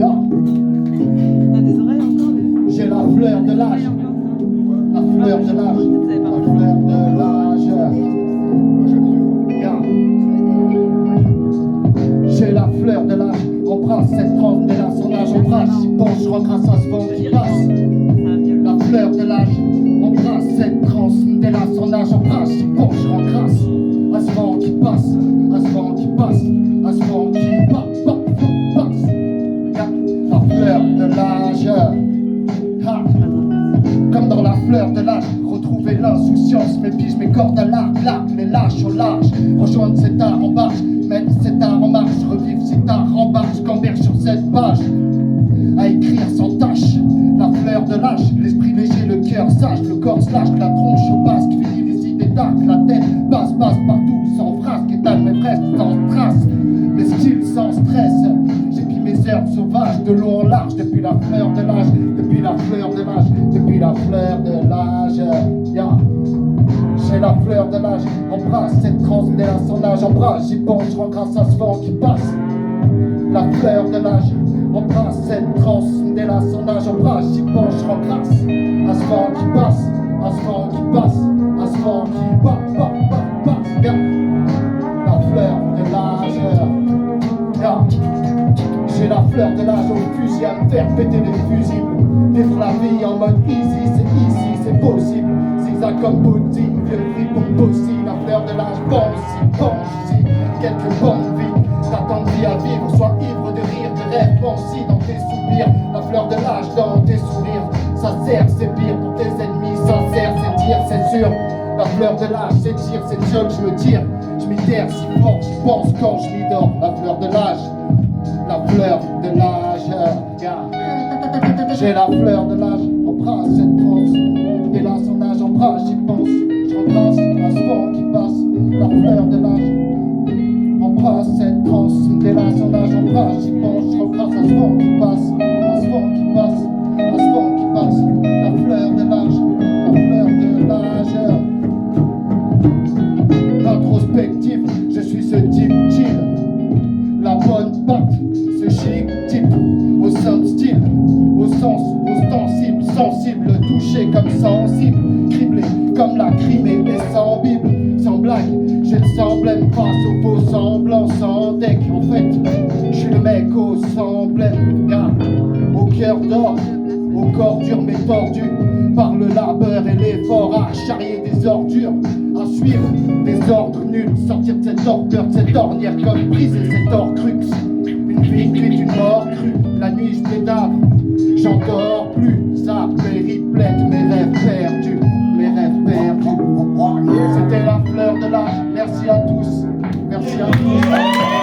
T'as des oreilles encore, mais... J'ai la fleur de l'âge. La fleur de l'âge. La fleur de l'âge. J'ai la fleur de l'âge. Embrasse cette trempe dès là son âge. Embrasse, j'y pense, je regresse à ce vent qui passe. La fleur de l'âge. Embrasse cette transe dès là son âge. Embrasse, j'y pense, je regresse à ce vent qui passe. À ce vent qui passe. À ce vent qui passe. La fleur de l'âge. Comme dans la fleur de l'âge, retrouver l'insouciance, mes piges, mes cordes à l'arc, les lâches au large, rejoindre cet art en marche, mettre cet art en marche, revivre cet art en marche, camber sur cette page, à écrire sans tâche, la fleur de l'âge, l'esprit léger, le cœur sage, le corps se lâche, la tronche au basque, finit les idées dark, la tête passe partout, sans frasque, étale mes fresques, sans trace, mes skills sans stress, j'ai pris mes heures sauvages, de long en large, depuis la fleur de l'âge, depuis la fleur de l'âge, depuis la fleur de l'âge, J'ai la fleur de l'âge, embrasse cette transe dès à son âge, embrasse, j'y pense, je grâce à ce vent qui passe. La fleur de l'âge, embrasse cette transe dès à son âge, embrasse, j'y pense, je grâce à ce vent qui passe, à ce vent qui passe, à ce vent qui passe, bien. La fleur de l'âge, J'ai la fleur de l'âge au fusil à me faire péter les fusibles. Vivre la vie en mode easy, c'est possible. Zigzag comme boutique, vieux fripon possible. La fleur de l'âge, pense ici, quelques bonnes vies. T'attends de vie à vivre, sois ivre de rire, de rêve, pense dans tes soupirs. La fleur de l'âge dans tes sourires, ça sert, c'est pire pour tes ennemis, sincère, c'est dire, c'est sûr. La fleur de l'âge, c'est tir, c'est dur que je me tire. Je m'y terre si fort, j'y pense quand je m'y dors. La fleur de l'âge, la fleur de l'âge, J'ai la fleur de l'âge, embrasse cette transe. Dès là son âge, embrasse, j'y pense. Je retrace à ce vent qui passe. La fleur de l'âge, embrasse cette transe. Dès là son âge, embrasse, j'y pense. Je retrace à ce vent qui passe. À ce vent qui passe, à ce vent qui passe. La fleur de l'âge, la fleur de l'âge. Introspective, je suis ce type chill. La bonne patte, ce chic type, au sein de style, au sens ostensible, sensible, touché comme sensible, criblé comme la crimée et sans bible, sans blague, j'ai le semblème face aux faux semblants, sans deck, en fait, je suis le mec au semblème, au cœur d'or, au corps dur mais tordu, par le labeur et l'effort à charrier des ordures, à suivre des ordres nuls, sortir de cette ordure, de cette ornière comme briser cet or crux. Une vie cuite, une mort crue, la nuit je pédale, j'en dors plus, ça périplète mes rêves perdus, mes rêves perdus. C'était la fleur de l'âge, merci à tous, merci à tous.